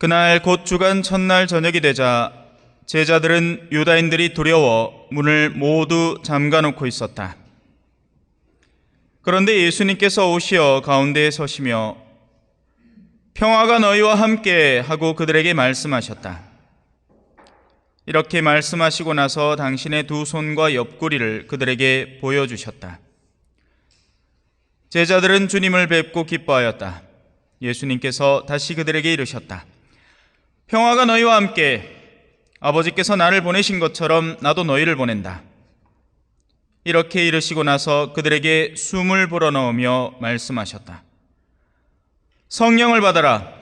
그날 곧 주간 첫날 저녁이 되자 제자들은 유다인들이 두려워 문을 모두 잠가놓고 있었다. 그런데 예수님께서 오시어 가운데에 서시며 평화가 너희와 함께 하고 그들에게 말씀하셨다. 이렇게 말씀하시고 나서 당신의 두 손과 옆구리를 그들에게 보여주셨다. 제자들은 주님을 뵙고 기뻐하였다. 예수님께서 다시 그들에게 이르셨다. 평화가 너희와 함께. 아버지께서 나를 보내신 것처럼 나도 너희를 보낸다. 이렇게 이르시고 나서 그들에게 숨을 불어넣으며 말씀하셨다. 성령을 받아라.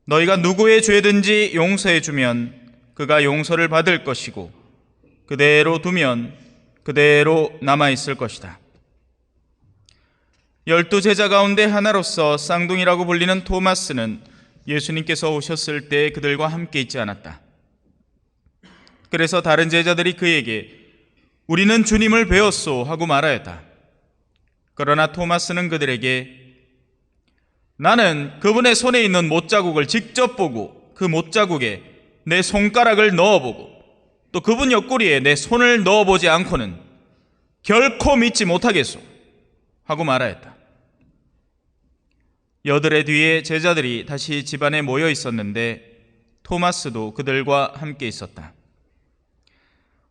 너희가 누구의 죄든지 용서해 주면 그가 용서를 받을 것이고 그대로 두면 그대로 남아있을 것이다. 12 제자 가운데 하나로서 쌍둥이라고 불리는 토마스는 예수님께서 오셨을 때 그들과 함께 있지 않았다. 그래서 다른 제자들이 그에게 우리는 주님을 배웠소 하고 말하였다. 그러나 토마스는 그들에게 나는 그분의 손에 있는 못자국을 직접 보고 그 못자국에 내 손가락을 넣어보고 또 그분 옆구리에 내 손을 넣어보지 않고는 결코 믿지 못하겠소 하고 말하였다. 여드레 뒤에 제자들이 다시 집안에 모여 있었는데 토마스도 그들과 함께 있었다.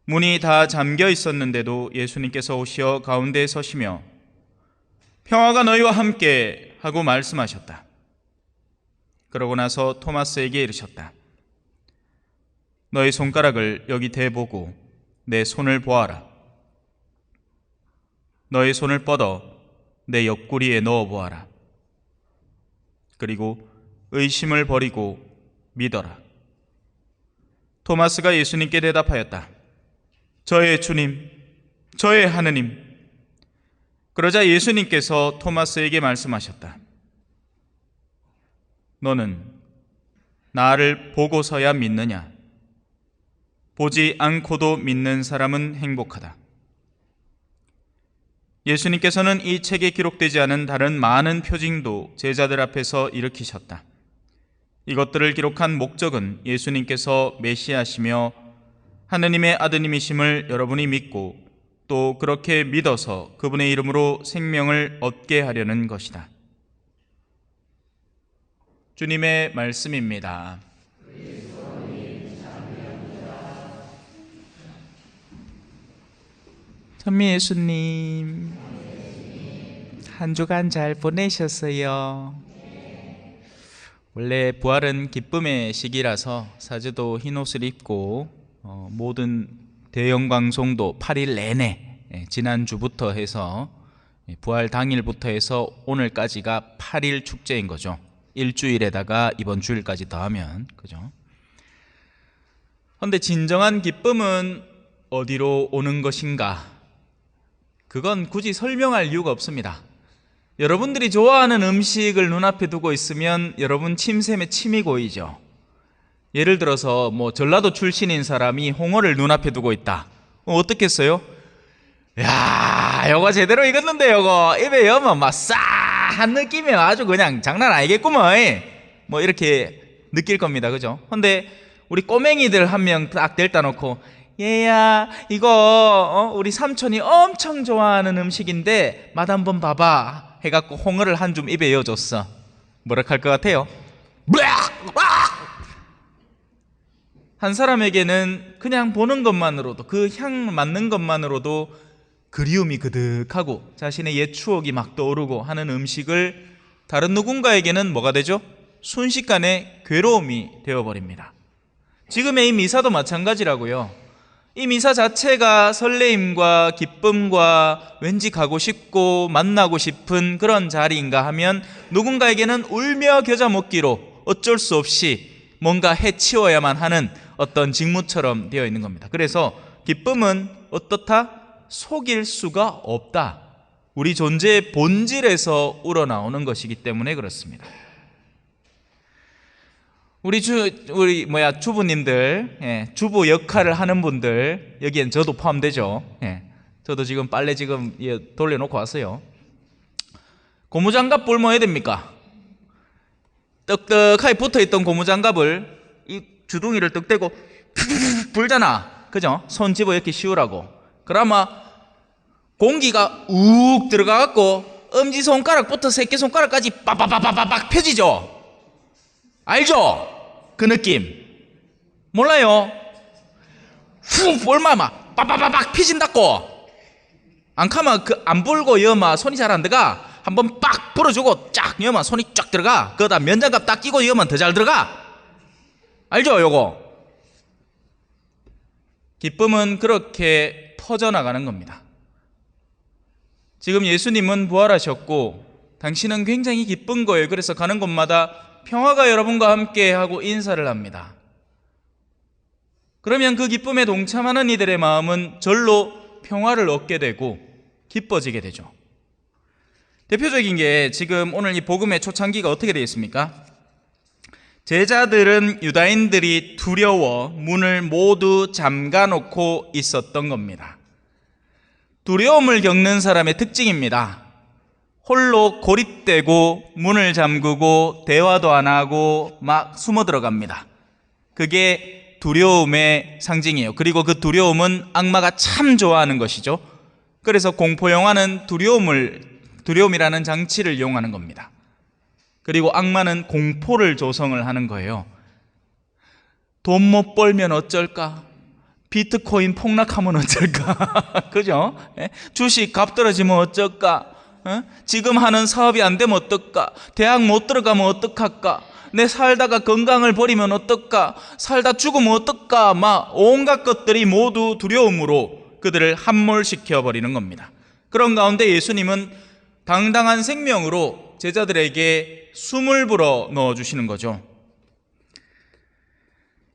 문이 다 잠겨 있었는데도 예수님께서 오시어 가운데에 서시며 평화가 너희와 함께 하고 말씀하셨다. 그러고 나서 토마스에게 이르셨다. 너희 손가락을 여기 대보고 내 손을 보아라. 너희 손을 뻗어 내 옆구리에 넣어 보아라. 그리고 의심을 버리고 믿어라. 토마스가 예수님께 대답하였다. 저의 주님, 저의 하느님. 그러자 예수님께서 토마스에게 말씀하셨다. 너는 나를 보고서야 믿느냐? 보지 않고도 믿는 사람은 행복하다. 예수님께서는 이 책에 기록되지 않은 다른 많은 표징도 제자들 앞에서 일으키셨다. 이것들을 기록한 목적은 예수님께서 메시아시며 하느님의 아드님이심을 여러분이 믿고 또 그렇게 믿어서 그분의 이름으로 생명을 얻게 하려는 것이다. 주님의 말씀입니다. 천미 예수님, 한 주간 잘 보내셨어요? 원래 부활은 기쁨의 시기라서 사제도 흰옷을 입고 모든 대형 방송도 8일 내내 지난주부터 해서 부활 당일부터 해서 오늘까지가 8일 축제인 거죠. 일주일에다가 이번 주일까지 더하면, 그죠? 그런데 진정한 기쁨은 어디로 오는 것인가? 그건 굳이 설명할 이유가 없습니다. 여러분들이 좋아하는 음식을 눈앞에 두고 있으면 여러분 침샘에 침이 고이죠. 예를 들어서 전라도 출신인 사람이 홍어를 눈앞에 두고 있다. 어떻겠어요? 야, 요거 제대로 익었는데 요거 입에 여면 막 싸한 느낌이 아주 그냥 장난 아니겠구먼. 이렇게 느낄 겁니다. 그죠? 근데 우리 꼬맹이들 한 명 딱 데려다 놓고 얘야 이거 우리 삼촌이 엄청 좋아하는 음식인데 맛 한번 봐봐 해갖고 홍어를 한 줌 입에 넣어줬어. 뭐라 할 것 같아요? 한 사람에게는 그냥 보는 것만으로도 그 향 맡는 것만으로도 그리움이 그득하고 자신의 옛 추억이 막 떠오르고 하는 음식을 다른 누군가에게는 뭐가 되죠? 순식간에 괴로움이 되어버립니다. 지금의 이 미사도 마찬가지라고요. 이 미사 자체가 설레임과 기쁨과 왠지 가고 싶고 만나고 싶은 그런 자리인가 하면 누군가에게는 울며 겨자 먹기로 어쩔 수 없이 뭔가 해치워야만 하는 어떤 직무처럼 되어 있는 겁니다. 그래서 기쁨은 어떻다? 속일 수가 없다. 우리 존재의 본질에서 우러나오는 것이기 때문에 그렇습니다. 우리 주부님들, 주부 역할을 하는 분들, 여기엔 저도 포함되죠. 저도 지금 빨래 돌려놓고 왔어요. 고무장갑 뭘 뭐 해야 됩니까? 떡떡하게 붙어있던 고무장갑을 이 주둥이를 떡 대고 불잖아. 그죠? 손 집어 이렇게 씌우라고. 그러면 공기가 욱 들어가갖고 엄지손가락부터 새끼손가락까지 빠바바바바박 펴지죠? 알죠? 그 느낌. 몰라요? 훅 얼마나 빠바바박 펴진다고. 안 가면 안 불고 여마 손이 잘 안 들어가. 한번 빡 불어주고 쫙 여마 손이 쫙 들어가. 그러다 면장갑 딱 끼고 여면 더 잘 들어가. 알죠? 요거. 기쁨은 그렇게 퍼져나가는 겁니다. 지금 예수님은 부활하셨고 당신은 굉장히 기쁜 거예요. 그래서 가는 곳마다 평화가 여러분과 함께 하고 인사를 합니다. 그러면 그 기쁨에 동참하는 이들의 마음은 절로 평화를 얻게 되고 기뻐지게 되죠. 대표적인 게 지금 오늘 이 복음의 초창기가 어떻게 되어 있습니까? 제자들은 유다인들이 두려워 문을 모두 잠가놓고 있었던 겁니다. 두려움을 겪는 사람의 특징입니다. 홀로 고립되고 문을 잠그고 대화도 안 하고 막 숨어 들어갑니다. 그게 두려움의 상징이에요. 그리고 그 두려움은 악마가 참 좋아하는 것이죠. 그래서 공포 영화는 두려움이라는 장치를 이용하는 겁니다. 그리고 악마는 공포를 조성을 하는 거예요. 돈 못 벌면 어쩔까? 비트코인 폭락하면 어쩔까? 그죠? 주식 값 떨어지면 어쩔까? 지금 하는 사업이 안 되면 어떨까? 대학 못 들어가면 어떡할까? 내 살다가 건강을 버리면 어떨까? 살다 죽으면 어떨까? 막 온갖 것들이 모두 두려움으로 그들을 함몰시켜 버리는 겁니다. 그런 가운데 예수님은 당당한 생명으로 제자들에게 숨을 불어 넣어주시는 거죠.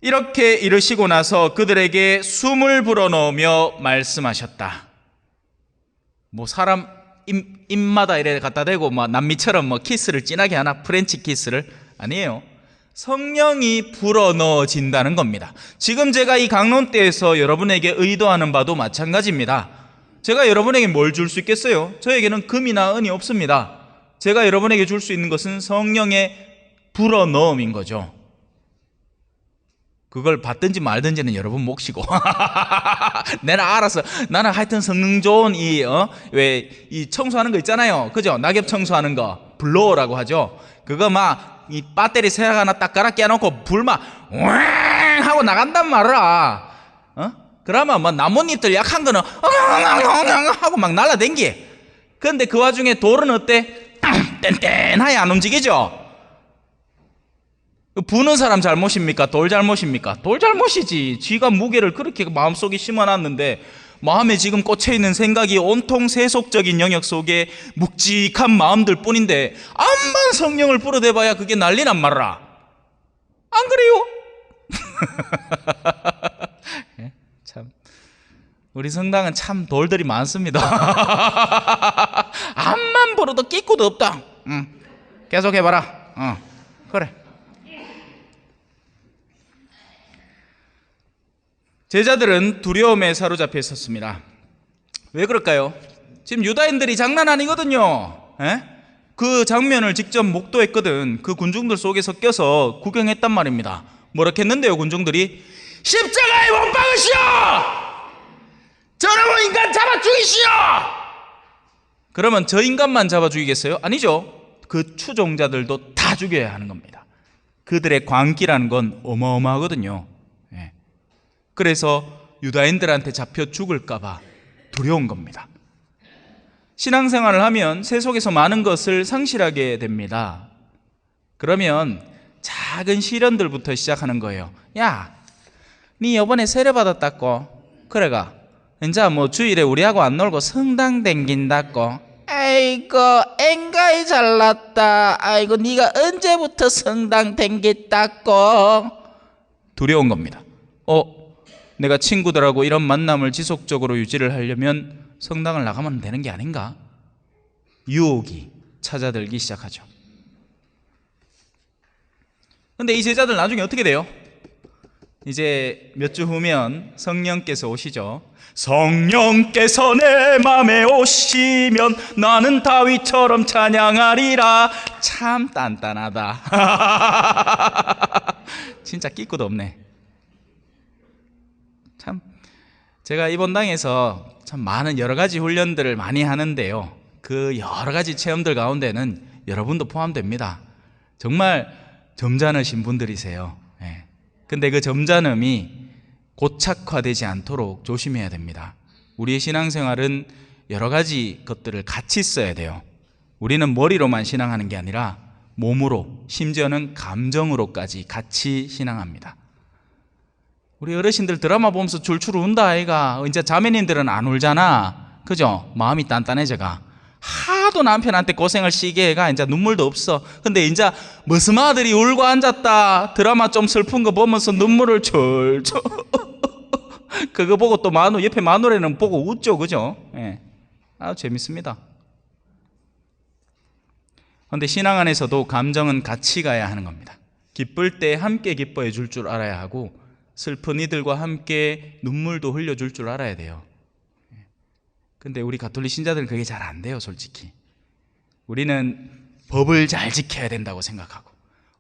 이렇게 이르시고 나서 그들에게 숨을 불어 넣으며 말씀하셨다. 뭐 사람 입마다 이래 갖다 대고 뭐 남미처럼 뭐 키스를 진하게 하나? 프렌치 키스를? 아니에요. 성령이 불어 넣어진다는 겁니다. 지금 제가 이 강론대에서 여러분에게 의도하는 바도 마찬가지입니다. 제가 여러분에게 뭘 줄 수 있겠어요? 저에게는 금이나 은이 없습니다. 제가 여러분에게 줄 수 있는 것은 성령의 불어넣음인 거죠. 그걸 받든지 말든지는 여러분 몫이고 내가 알아서 나는 하여튼 성능 좋은 왜 이 청소하는 거 있잖아요. 그죠? 낙엽 청소하는 거 블로어라고 하죠. 그거 막 이 배터리 새 하나 딱 갈아 껴놓고 불만 왱 하고 나간단 말이야. 그러면 뭐 나뭇잎들 약한 거는 하고 막 날라댕기. 그런데 그 와중에 돌은 어때? 뗀뗀하게 안 움직이죠? 부는 사람 잘못입니까? 돌 잘못입니까? 돌 잘못이지. 쥐가 무게를 그렇게 마음속에 심어놨는데 마음에 지금 꽂혀있는 생각이 온통 세속적인 영역 속에 묵직한 마음들 뿐인데 암만 성령을 불어대봐야 그게 난리난 말이라. 안 그래요? 참 우리 성당은 참 돌들이 많습니다. 암만 불어도 끼꾸도 없다. 계속 해봐라. 그래. 제자들은 두려움에 사로잡혀 있었습니다. 왜 그럴까요? 지금 유다인들이 장난 아니거든요. 그 장면을 직접 목도했거든. 그 군중들 속에 섞여서 구경했단 말입니다. 뭐라 했는데요, 군중들이? 십자가에 못 박으시오! 저놈의 인간 잡아 죽이시오! 그러면 저 인간만 잡아 죽이겠어요? 아니죠. 그 추종자들도 다 죽여야 하는 겁니다. 그들의 광기라는 건 어마어마하거든요. 그래서 유다인들한테 잡혀 죽을까봐 두려운 겁니다. 신앙생활을 하면 세속에서 많은 것을 상실하게 됩니다. 그러면 작은 시련들부터 시작하는 거예요. 야, 니 이번에 세례 받았다고? 그래가 이제 뭐 주일에 우리하고 안 놀고 성당 댕긴다고? 아이고 앵가이 잘났다. 아이고 니가 언제부터 성당 댕겼다고? 두려운 겁니다. 내가 친구들하고 이런 만남을 지속적으로 유지를 하려면 성당을 나가면 되는 게 아닌가? 유혹이 찾아들기 시작하죠. 근데 이 제자들 나중에 어떻게 돼요? 이제 몇 주 후면 성령께서 오시죠. 성령께서 내 맘에 오시면 나는 다윗처럼 찬양하리라. 참 단단하다. 진짜 끼꾸도 없네. 참 제가 이번 당에서 참 많은 여러 가지 훈련들을 많이 하는데요, 그 여러 가지 체험들 가운데는 여러분도 포함됩니다. 정말 점잖으신 분들이세요. 근데 그 점잖음이 고착화되지 않도록 조심해야 됩니다. 우리의 신앙생활은 여러 가지 것들을 같이 써야 돼요. 우리는 머리로만 신앙하는 게 아니라 몸으로, 심지어는 감정으로까지 같이 신앙합니다. 우리 어르신들 드라마 보면서 줄줄 운다 아이가. 이제 자매님들은 안 울잖아, 그죠? 마음이 단단해져가. 하도 남편한테 고생을 시게 해가 이제 눈물도 없어. 근데 이제 무슨 아들이 울고 앉았다, 드라마 좀 슬픈 거 보면서 눈물을 철철 그거 보고 또 옆에 마누라는 보고 웃죠, 그죠? 아주 재밌습니다. 그런데 신앙 안에서도 감정은 같이 가야 하는 겁니다. 기쁠 때 함께 기뻐해 줄 줄 알아야 하고, 슬픈 이들과 함께 눈물도 흘려줄 줄 알아야 돼요. 근데 우리 가톨릭 신자들은 그게 잘 안 돼요, 솔직히. 우리는 법을 잘 지켜야 된다고 생각하고,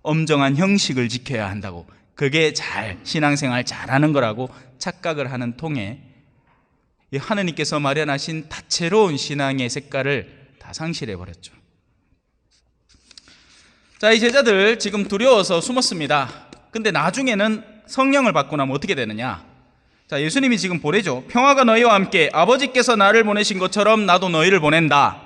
엄정한 형식을 지켜야 한다고, 그게 신앙생활 잘하는 거라고 착각을 하는 통에 하느님께서 마련하신 다채로운 신앙의 색깔을 다 상실해버렸죠. 자, 이 제자들 지금 두려워서 숨었습니다. 근데 나중에는 성령을 받고 나면 어떻게 되느냐? 자, 예수님이 지금 보내죠. 평화가 너희와 함께, 아버지께서 나를 보내신 것처럼 나도 너희를 보낸다.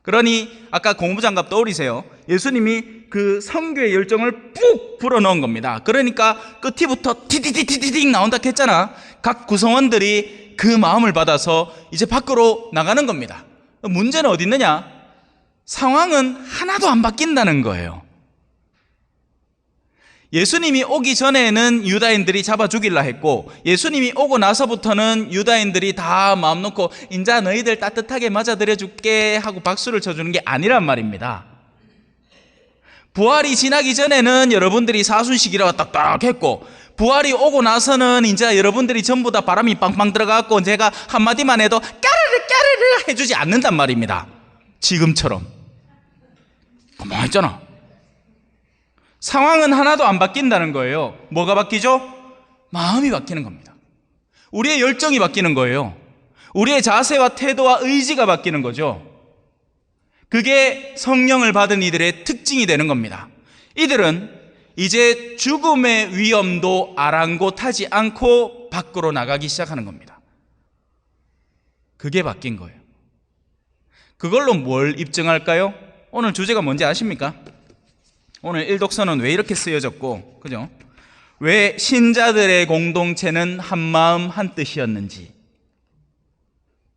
그러니 아까 고무장갑 떠올리세요. 예수님이 그 선교의 열정을 푹 불어넣은 겁니다. 그러니까 끝이부터 티디디디딩 나온다 했잖아. 각 구성원들이 그 마음을 받아서 이제 밖으로 나가는 겁니다. 문제는 어디 있느냐? 상황은 하나도 안 바뀐다는 거예요. 예수님이 오기 전에는 유다인들이 잡아 죽이려 했고, 예수님이 오고 나서부터는 유다인들이 다 마음 놓고 인자 너희들 따뜻하게 맞아들여 줄게 하고 박수를 쳐주는 게 아니란 말입니다. 부활이 지나기 전에는 여러분들이 사순식이라고 딱딱했고, 부활이 오고 나서는 이제 여러분들이 전부 다 바람이 빵빵 들어가고 제가 한마디만 해도 까르르 까르르 해주지 않는단 말입니다. 지금처럼 고마웠잖아. 상황은 하나도 안 바뀐다는 거예요. 뭐가 바뀌죠? 마음이 바뀌는 겁니다. 우리의 열정이 바뀌는 거예요. 우리의 자세와 태도와 의지가 바뀌는 거죠. 그게 성령을 받은 이들의 특징이 되는 겁니다. 이들은 이제 죽음의 위험도 아랑곳하지 않고 밖으로 나가기 시작하는 겁니다. 그게 바뀐 거예요. 그걸로 뭘 입증할까요? 오늘 주제가 뭔지 아십니까? 오늘 일독서는 왜 이렇게 쓰여졌고, 그죠? 왜 신자들의 공동체는 한마음 한뜻이었는지.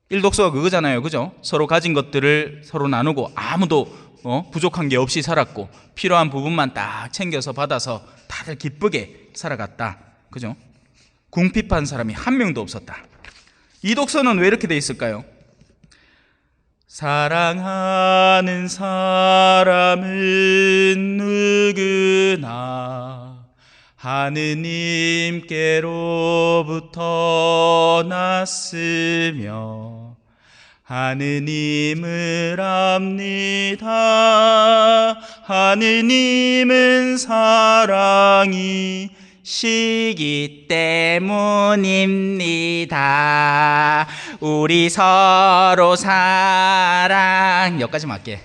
일독서가 그거잖아요, 그죠? 서로 가진 것들을 서로 나누고 아무도 부족한 게 없이 살았고, 필요한 부분만 딱 챙겨서 받아서 다들 기쁘게 살아갔다, 그죠? 궁핍한 사람이 한 명도 없었다. 이 독서는 왜 이렇게 돼 있을까요? 사랑하는 사람은 누구나 하느님께로부터 났으며 하느님을 압니다. 하느님은 사랑이시기 때문입니다. 우리 서로 사랑. 여기까지 맞게.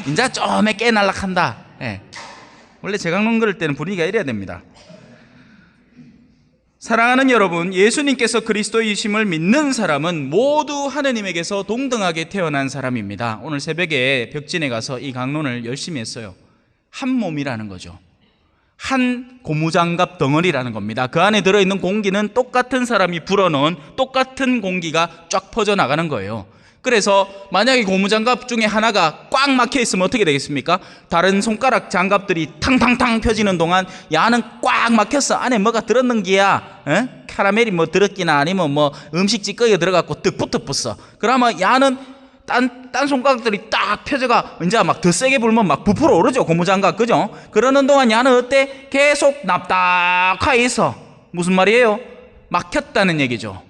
인자 좀에 깨날락한다. 원래 제강론 그럴 때는 분위기가 이래야 됩니다. 사랑하는 여러분, 예수님께서 그리스도이심을 믿는 사람은 모두 하느님에게서 동등하게 태어난 사람입니다. 오늘 새벽에 벽진에 가서 이 강론을 열심히 했어요. 한 몸이라는 거죠. 한 고무장갑 덩어리라는 겁니다. 그 안에 들어있는 공기는 똑같은 사람이 불어넣은 똑같은 공기가 쫙 퍼져나가는 거예요. 그래서 만약에 고무장갑 중에 하나가 꽉 막혀 있으면 어떻게 되겠습니까? 다른 손가락 장갑들이 탕탕탕 펴지는 동안 야는 꽉 막혔어. 안에 뭐가 들었는 기야. 카라멜이 뭐 들었기나 아니면 뭐 음식 찌꺼기가 들어갔고 뜩 붙었어. 그러면 야는 딴 손가락들이 딱 펴져가 이제 막 더 세게 불면 막 부풀어 오르죠. 고무장갑, 그죠? 그러는 동안 야는 어때? 계속 납작하게 있어. 무슨 말이에요? 막혔다는 얘기죠.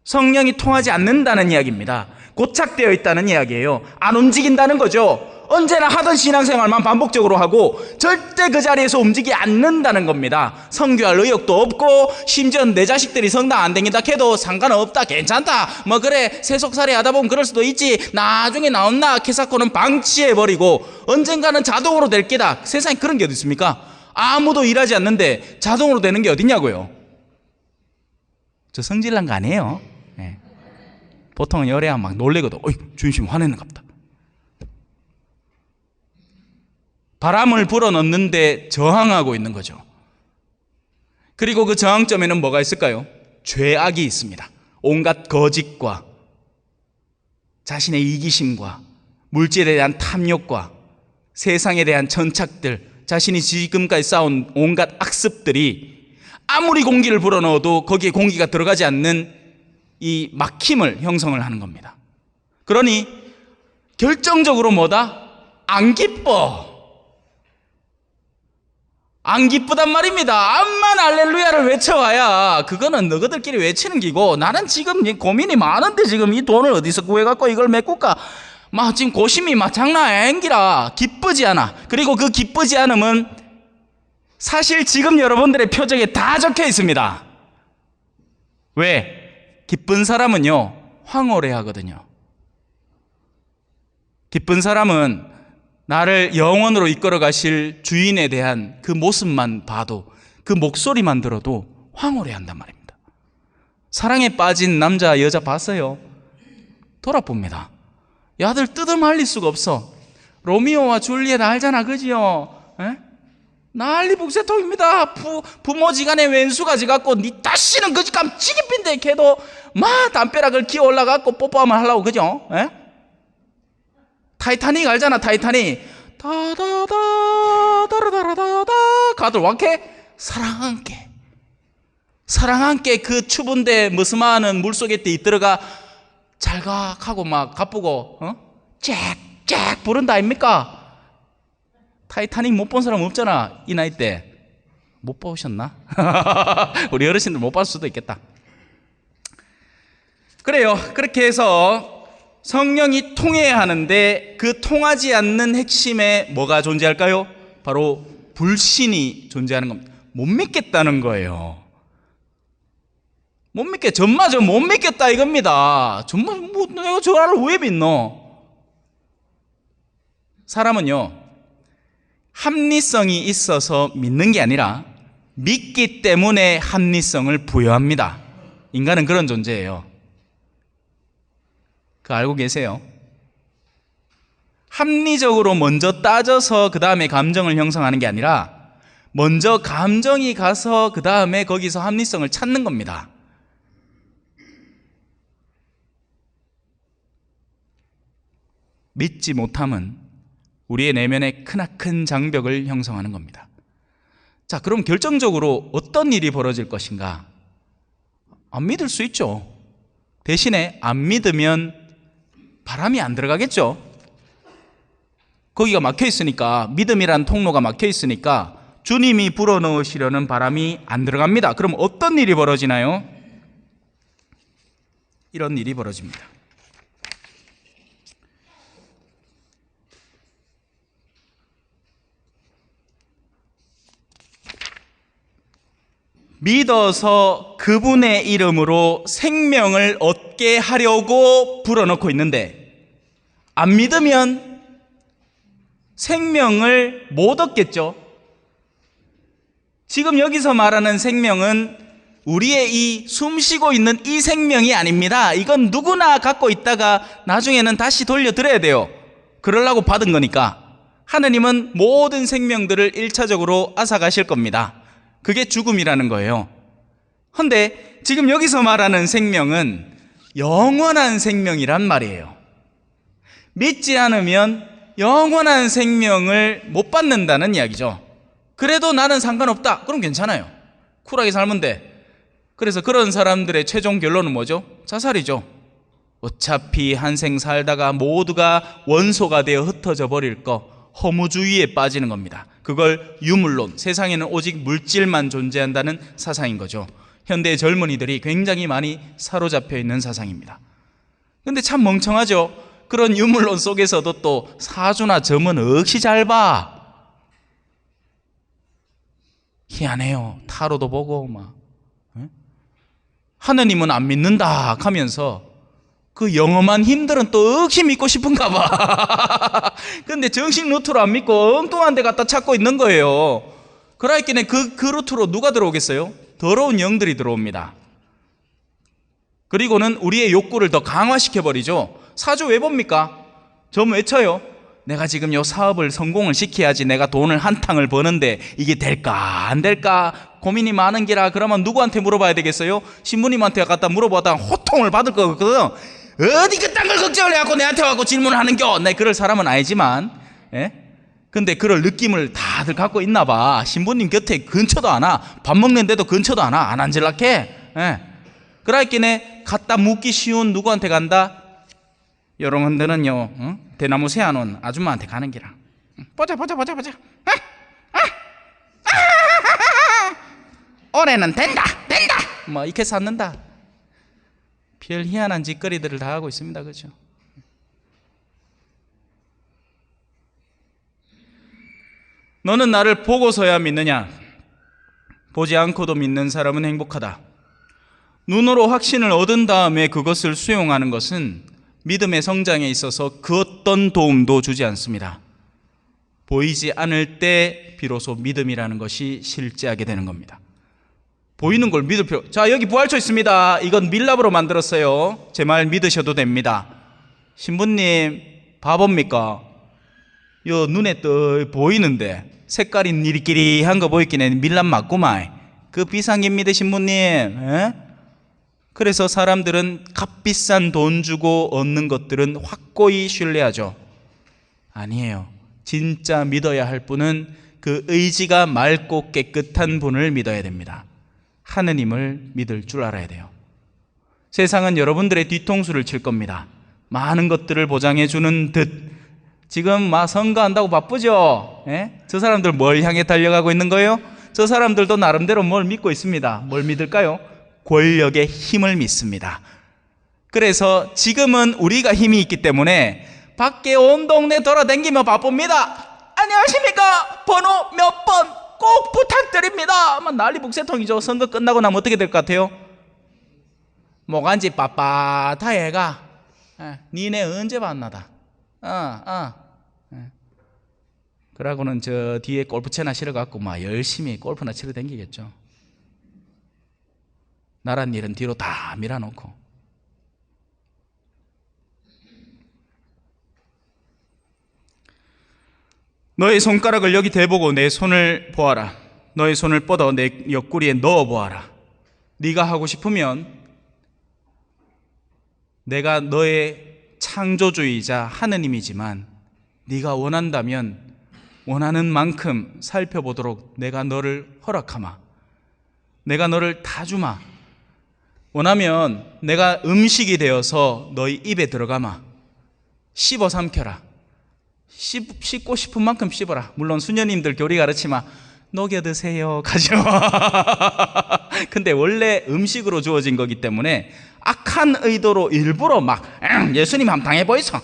성령이 통하지 않는다는 이야기입니다. 고착되어 있다는 이야기예요. 안 움직인다는 거죠. 언제나 하던 신앙생활만 반복적으로 하고 절대 그 자리에서 움직이지 않는다는 겁니다. 성교할 의욕도 없고 심지어 내 자식들이 성당 안 다닌다 해도 상관없다, 괜찮다, 뭐 그래 세속살이 하다 보면 그럴 수도 있지, 나중에 나온나 캐사코는 방치해버리고 언젠가는 자동으로 될 게다. 세상에 그런 게 어디 있습니까? 아무도 일하지 않는데 자동으로 되는 게 어딨냐고요. 저 성질난 거 아니에요. 네. 보통은 열애하면 막 놀래거든. 어이, 주임님 화내는갑다. 바람을 불어넣는데 저항하고 있는 거죠. 그리고 그 저항점에는 뭐가 있을까요? 죄악이 있습니다. 온갖 거짓과 자신의 이기심과 물질에 대한 탐욕과 세상에 대한 천착들, 자신이 지금까지 쌓은 온갖 악습들이 아무리 공기를 불어넣어도 거기에 공기가 들어가지 않는 이 막힘을 형성을 하는 겁니다. 그러니 결정적으로 뭐다? 안 기뻐. 안 기쁘단 말입니다. 암만 할렐루야를 외쳐와야 그거는 너희들끼리 외치는 기고, 나는 지금 고민이 많은데 지금 이 돈을 어디서 구해갖고 이걸 메꿀까? 막 지금 고심이 막 장난 아닌기라 기쁘지 않아. 그리고 그 기쁘지 않음은 사실 지금 여러분들의 표정에 다 적혀 있습니다. 왜? 기쁜 사람은요 황홀해 하거든요. 기쁜 사람은 나를 영원으로 이끌어 가실 주인에 대한 그 모습만 봐도, 그 목소리만 들어도 황홀해 한단 말입니다. 사랑에 빠진 남자 여자 봤어요? 돌아봅니다. 야들 뜯어말릴 수가 없어. 로미오와 줄리엣 알잖아, 그지요? 에? 난리 북새통입니다. 부모지간에 왼수가 지갖고 니 다시는 그 깜찍이핀데 걔도 막 담벼락을 기어 올라갖고 뽀뽀하면 하려고, 그죠? 에? 타이타닉 알잖아, 타이타닉. 다다다 다라다라다다 가들 왕쾌 사랑 함께, 사랑 함께 그 추운데 머스마하는 물속에 들어가 잘각하고 막 가쁘고 쫙쫙 부른다 아닙니까? 타이타닉 못 본 사람 없잖아. 이 나이 때 못 보셨나? 우리 어르신들 못 봤을 수도 있겠다. 그래요. 그렇게 해서 성령이 통해야 하는데 그 통하지 않는 핵심에 뭐가 존재할까요? 바로 불신이 존재하는 겁니다. 못 믿겠다는 거예요. 못 믿겠, 전마저 못 믿겠다 이겁니다. 정말 뭐 내가 저를 왜 믿노? 사람은요 합리성이 있어서 믿는 게 아니라 믿기 때문에 합리성을 부여합니다. 인간은 그런 존재예요. 그거 알고 계세요? 합리적으로 먼저 따져서 그 다음에 감정을 형성하는 게 아니라 먼저 감정이 가서 그 다음에 거기서 합리성을 찾는 겁니다. 믿지 못함은 우리의 내면에 크나큰 장벽을 형성하는 겁니다. 자, 그럼 결정적으로 어떤 일이 벌어질 것인가? 안 믿을 수 있죠. 대신에 안 믿으면 바람이 안 들어가겠죠. 거기가 막혀 있으니까, 믿음이란 통로가 막혀 있으니까 주님이 불어넣으시려는 바람이 안 들어갑니다. 그럼 어떤 일이 벌어지나요? 이런 일이 벌어집니다. 믿어서 그분의 이름으로 생명을 얻게 하려고 불어넣고 있는데, 안 믿으면 생명을 못 얻겠죠. 지금 여기서 말하는 생명은 우리의 이 숨쉬고 있는 이 생명이 아닙니다. 이건 누구나 갖고 있다가 나중에는 다시 돌려드려야 돼요. 그러려고 받은 거니까. 하느님은 모든 생명들을 1차적으로 앗아가실 겁니다. 그게 죽음이라는 거예요. 그런데 지금 여기서 말하는 생명은 영원한 생명이란 말이에요. 믿지 않으면 영원한 생명을 못 받는다는 이야기죠. 그래도 나는 상관없다. 그럼 괜찮아요. 쿨하게 살면 돼. 그래서 그런 사람들의 최종 결론은 뭐죠? 자살이죠. 어차피 한생 살다가 모두가 원소가 되어 흩어져 버릴 거, 허무주의에 빠지는 겁니다. 그걸 유물론, 세상에는 오직 물질만 존재한다는 사상인 거죠. 현대의 젊은이들이 굉장히 많이 사로잡혀 있는 사상입니다. 근데 참 멍청하죠. 그런 유물론 속에서도 또 사주나 점은 억시 잘 봐. 희한해요. 타로도 보고 막 하느님은 안 믿는다 하면서 그 영험한 힘들은 또 억시 믿고 싶은가 봐. 근데 정식 루트로 안 믿고 엉뚱한 데 갖다 찾고 있는 거예요. 그러니까 그 루트로 누가 들어오겠어요? 더러운 영들이 들어옵니다. 그리고는 우리의 욕구를 더 강화시켜버리죠. 사주 왜 봅니까? 점 왜 쳐요? 내가 지금 요 사업을 성공을 시켜야지 내가 돈을 한탕을 버는데 이게 될까 안 될까 고민이 많은 기라. 그러면 누구한테 물어봐야 되겠어요? 신부님한테 갖다 물어보다 호통을 받을 거거든. 어디 그딴 걸 걱정을 해갖고 내한테 와갖고 질문을 하는겨. 내 그럴 사람은 아니지만, 예? 근데 그럴 느낌을 다들 갖고 있나 봐. 신부님 곁에 근처도 안 와. 밥 먹는데도 근처도 안 와. 안 앉을락해. 예. 그러니까 갖다 묻기 쉬운 누구한테 간다? 요런 흔들은요, 대나무 세안온 아줌마한테 가는 기라. 보자. 올해는 된다. 뭐 이렇게 샀는다. 별 희한한 짓거리들을 다 하고 있습니다. 그렇죠? 너는 나를 보고서야 믿느냐? 보지 않고도 믿는 사람은 행복하다. 눈으로 확신을 얻은 다음에 그것을 수용하는 것은 믿음의 성장에 있어서 그 어떤 도움도 주지 않습니다. 보이지 않을 때 비로소 믿음이라는 것이 실제하게 되는 겁니다. 보이는 걸 믿을 필요. 자, 여기 부활초 있습니다. 이건 밀랍으로 만들었어요. 제 말 믿으셔도 됩니다. 신부님 바보입니까? 요 눈에 떠 보이는데 색깔이 니리끼리한 거 보이긴 해. 밀랍 맞구만. 그 비상입니다, 신부님. 에? 그래서 사람들은 값비싼 돈 주고 얻는 것들은 확고히 신뢰하죠. 아니에요. 진짜 믿어야 할 분은 그 의지가 맑고 깨끗한 분을 믿어야 됩니다. 하느님을 믿을 줄 알아야 돼요. 세상은 여러분들의 뒤통수를 칠 겁니다. 많은 것들을 보장해 주는 듯. 지금 막 선거한다고 바쁘죠? 예? 저 사람들 뭘 향해 달려가고 있는 거예요? 저 사람들도 나름대로 뭘 믿고 있습니다. 뭘 믿을까요? 권력의 힘을 믿습니다. 그래서 지금은 우리가 힘이 있기 때문에 밖에 온 동네 돌아다니며 바쁩니다. 안녕하십니까? 번호 몇 번 꼭 부탁드립니다. 난리 북새통이죠. 선거 끝나고 나면 어떻게 될 것 같아요? 뭐간지 빳빳하해가 니네 언제 만나다. 그러고는 저 뒤에 골프채나 실어갖고 막 열심히 골프나 치러 다니겠죠. 나란 일은 뒤로 다 밀어놓고. 너의 손가락을 여기 대보고 내 손을 보아라. 너의 손을 뻗어 내 옆구리에 넣어 보아라. 네가 하고 싶으면 내가 너의 창조주이자 하느님이지만 네가 원한다면 원하는 만큼 살펴보도록 내가 너를 허락하마. 내가 너를 다 주마. 원하면 내가 음식이 되어서 너희 입에 들어가마. 씹어 삼켜라. 씹고 싶은 만큼 씹어라. 물론 수녀님들 교리 가르치마. 녹여 드세요. 가죠. 근데 원래 음식으로 주어진 거기 때문에 악한 의도로 일부러 막 예수님 한번 당해 보이소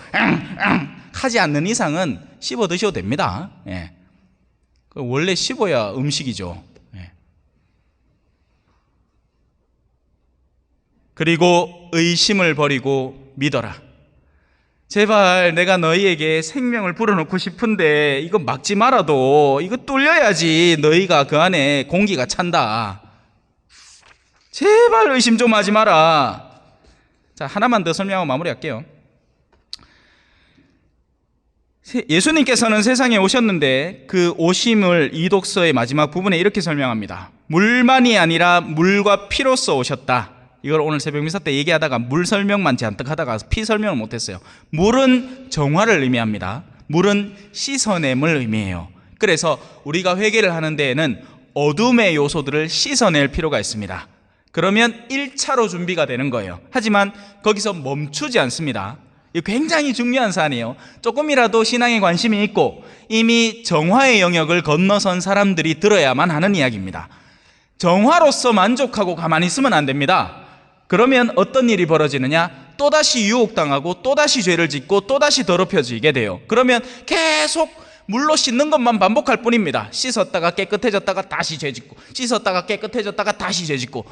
하지 않는 이상은 씹어 드셔도 됩니다. 예. 원래 씹어야 음식이죠. 예. 그리고 의심을 버리고 믿어라. 제발 내가 너희에게 생명을 불어넣고 싶은데 이거 막지 말아도 이거 뚫려야지 너희가 그 안에 공기가 찬다. 제발 의심 좀 하지 마라. 자, 하나만 더 설명하고 마무리할게요. 예수님께서는 세상에 오셨는데 그 오심을 이 독서의 마지막 부분에 이렇게 설명합니다. 물만이 아니라 물과 피로써 오셨다. 이걸 오늘 새벽 미사 때 얘기하다가 물 설명만 잔뜩 하다가 피 설명을 못했어요. 물은 정화를 의미합니다. 물은 씻어냄을 의미해요. 그래서 우리가 회개를 하는 데에는 어둠의 요소들을 씻어낼 필요가 있습니다. 그러면 1차로 준비가 되는 거예요. 하지만 거기서 멈추지 않습니다. 이거 굉장히 중요한 사안이에요. 조금이라도 신앙에 관심이 있고 이미 정화의 영역을 건너선 사람들이 들어야만 하는 이야기입니다. 정화로서 만족하고 가만히 있으면 안 됩니다. 그러면 어떤 일이 벌어지느냐? 또다시 유혹당하고 또다시 죄를 짓고 또다시 더럽혀지게 돼요. 그러면 계속 물로 씻는 것만 반복할 뿐입니다. 씻었다가 깨끗해졌다가 다시 죄 짓고, 씻었다가 깨끗해졌다가 다시 죄 짓고.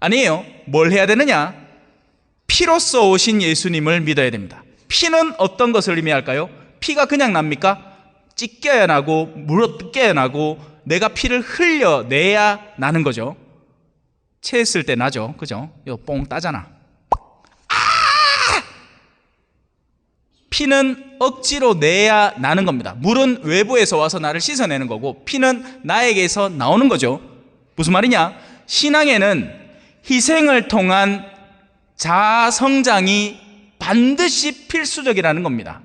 아니에요. 뭘 해야 되느냐? 피로써 오신 예수님을 믿어야 됩니다. 피는 어떤 것을 의미할까요? 피가 그냥 납니까? 찢겨야 나고 물어뜯겨야 나고 내가 피를 흘려내야 나는 거죠. 체했을 때 나죠. 그죠? 이거 뽕 따잖아. 피는 억지로 내야 나는 겁니다. 물은 외부에서 와서 나를 씻어내는 거고 피는 나에게서 나오는 거죠. 무슨 말이냐? 신앙에는 희생을 통한 자아 성장이 반드시 필수적이라는 겁니다.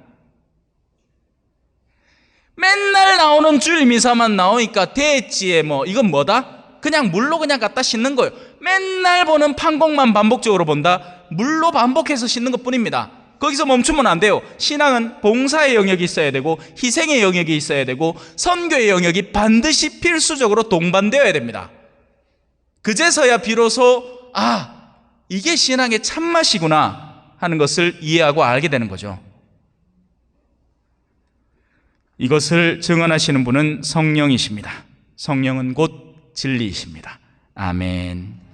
맨날 나오는 주일 미사만 나오니까 대지에 이건 뭐다? 그냥 물로 그냥 갖다 씻는 거예요. 맨날 보는 판곡만 반복적으로 본다. 물로 반복해서 씻는 것 뿐입니다. 거기서 멈추면 안 돼요. 신앙은 봉사의 영역이 있어야 되고 희생의 영역이 있어야 되고 선교의 영역이 반드시 필수적으로 동반되어야 됩니다. 그제서야 비로소 이게 신앙의 참맛이구나 하는 것을 이해하고 알게 되는 거죠. 이것을 증언하시는 분은 성령이십니다. 성령은 곧 진리이십니다. 아멘.